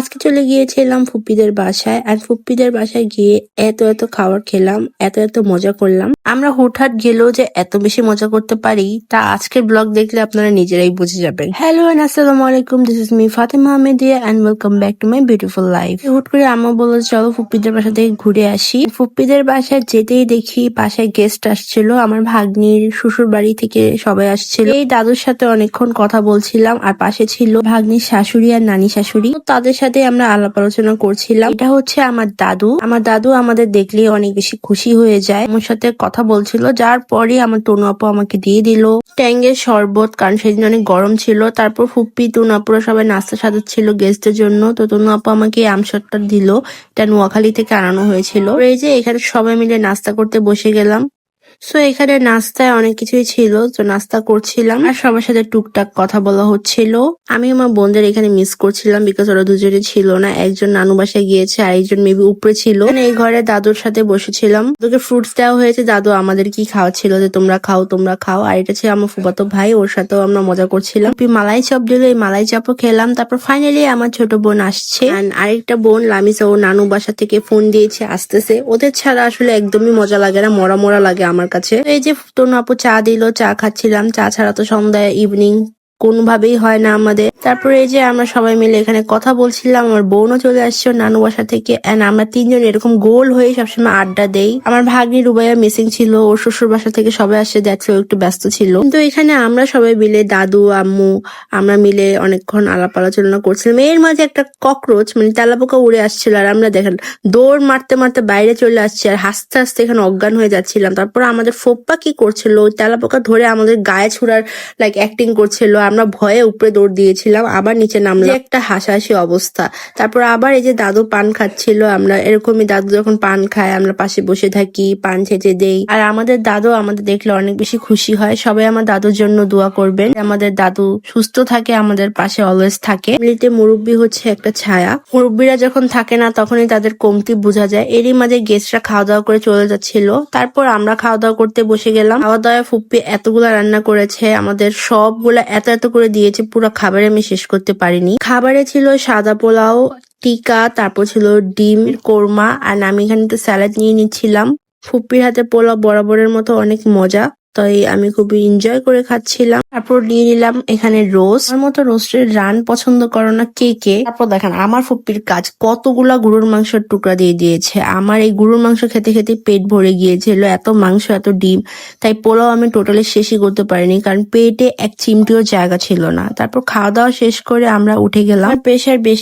আজকে চলে গিয়েছিলাম ফুপ্পিদের বাসায়। আর ফুপ্পিদের বাসায় গিয়ে এত খাবার খেলাম, এত মজা করলাম। আমরা হুটহাট গেলেও যে এত বেশি মজা করতে পারি তা আজকের ব্লগ দেখলে আপনারা নিজেরাই বুঝে যাবেন। হ্যালো এন্ড আসসালামু আলাইকুম, this is me Fatema Ahmedia and welcome back to my beautiful life. হুট করে আম্মা বলল চলো ফুপ্পিদের বাসা থেকে ঘুরে আসি। ফুপ্পিদের বাসায় যেতেই দেখি বাসায় গেস্ট আসছিল, আমার ভাগ্নির শ্বশুর বাড়ি থেকে সবাই আসছিল। এই দাদুর সাথে অনেকক্ষণ কথা বলছিলাম আর পাশে ছিল ভাগ্নির শাশুড়ি আর নানি শাশুড়ি। তাদের সাথে আমরা আলাপ আলোচনা করছিলাম। এটা হচ্ছে আমার দাদু। আমার দাদু আমাদের দেখলে অনেক বেশি খুশি হয়ে যায়, আমার সাথে কথা বলছিল। যার পরে আমার তনু আপু আমাকে দিয়ে দিল ট্যাঙ্গের শরবত, কারণ সেদিন অনেক গরম ছিল। তারপর ফুপ্পি তনু আপুরা সবাই নাস্তা সাজাচ্ছিল গেস্টের জন্য, তো তনু আপু আমাকে আমসরটা দিল। এটা নোয়াখালী থেকে আনানো হয়েছিল। এই যে এখানে সবাই মিলে নাস্তা করতে বসে গেলাম। সো এখানে নাস্তায় অনেক কিছুই ছিল, তো নাস্তা করছিলাম আর সবার সাথে টুকটাক কথা বলা হচ্ছিল। আমি আমার বোনদের এখানে মিস করছিলাম, বিকজ ওরা দুজনে ছিল না। একজন নানু বাসায় গিয়েছে আর একজন মেবি উপরে ছিল। এই ঘরে দাদুর সাথে বসেছিলাম, দাদুকে ফ্রুটস দেওয়া হয়েছে। দাদু আমাদের কি খাওয়াচ্ছিল যে তোমরা খাও। আর এটা ছিল আমার ফুফাতো ভাই, ওর সাথেও আমরা মজা করছিলাম। মালাই চপ দিল, এই মালাই চপও খেলাম। তারপর ফাইনালি আমার ছোট বোন আসছে, আরেকটা বোন লামিসা, ও নানু বাসা থেকে ফোন দিয়েছে আসতেছে। ওদের ছাড়া আসলে একদমই মজা লাগে না, মরা লাগে আমার কাছে। এই যে তনু আপু চা দিল, চা খাচ্ছিলাম। চা ছাড়া তো সন্ধ্যায় ইভিনিং কোনোভাবেই হয় না আমাদের। তারপরে এই যে আমরা সবাই মিলে এখানে কথা বলছিলাম। আমার বোনও চলে আসছে নানু বাসা থেকে, এন্ড আমরা তিনজন এরকম গোল হয়ে সবসময় আড্ডা দেই। আমার ভাগ্নি রুবাইয়া মিসিং ছিল, ওর শ্বশুর বাসা থেকে সবাই আসছে, দেখছে ও একটু ব্যস্ত ছিল। কিন্তু এখানে আমরা সবাই মিলে দাদু আম্মু আমরা মিলে অনেকক্ষণ আলাপ আলোচনা করছিলাম। এর মাঝে একটা ককরোচ মানে তেলাপোকা উড়ে আসছিল, আর আমরা দেখেন দৌড় মারতে মারতে বাইরে চলে আসছি আর হাসতে হাসতে এখানে অজ্ঞান হয়ে যাচ্ছিলাম। তারপর আমাদের ফোপ্পা কি করছিল, ওই তেলাপোকা ধরে আমাদের গায়ে ছুড়ার লাইক অ্যাক্টিং করছিল। আমরা ভয়ে উপরে দৌড় দিয়েছিলাম, আবার নিচে নামলাম। একটা হাসাহাসি অবস্থা। তারপর আবার এই যে দাদু পান খাচ্ছিল, আমরা এরকমই দাদু যখন পান খায় আমরা পাশে বসে থাকি, পান ছেঁচে দেই। আর আমাদের দাদু আমাদের দেখলে অনেক বেশি খুশি হয়। সবাই আমার দাদুর জন্য দোয়া করবেন, আমাদের দাদু সুস্থ থাকে, আমাদের পাশে অলওয়েজ থাকে। এমনিতে মুরব্বী হচ্ছে একটা ছায়া, মুরব্বীরা যখন থাকে না তখনই তাদের কমতি বোঝা যায়। এরই মাঝে গেস্টরা খাওয়া দাওয়া করে চলে যাচ্ছিল। তারপর আমরা খাওয়া দাওয়া করতে বসে গেলাম। খাওয়া দাওয়া ফুপ্পি এতগুলা রান্না করেছে, আমাদের সবগুলা এত করে দিয়েছে, পুরো খাবারে আমি শেষ করতে পারিনি। খাবারে ছিল সাদা পোলাও, টিকা, তারপর ছিল ডিম কোরমা, আর আমি এখানে তো স্যালাড নিয়ে নিচ্ছিলাম। ফুপ্পির হাতে পোলাও বরাবরের মতো অনেক মজা, তাই আমি খুবই এনজয় করে খাচ্ছিলাম। তারপর নিয়ে নিলাম এখানে রোস্ট। আমার মতো রোস্টের রান পছন্দ করো না কে কে? তারপর দেখেন আমার ফুপ্পির কাজ, কতগুলা গরুর মাংসের টুকরা দিয়ে দিয়েছে। আমার এই গরুর মাংস খেতে খেতে পেট ভরে গিয়েছিল, এত মাংস এত ডিম। তাই পোলাও আমি টোটালি শেষই করতে পারিনি, কারণ পেটে এক চিমটিও জায়গা ছিল না। তারপর খাওয়া দাওয়া শেষ করে আমরা উঠে গেলাম। প্রেশার বেশ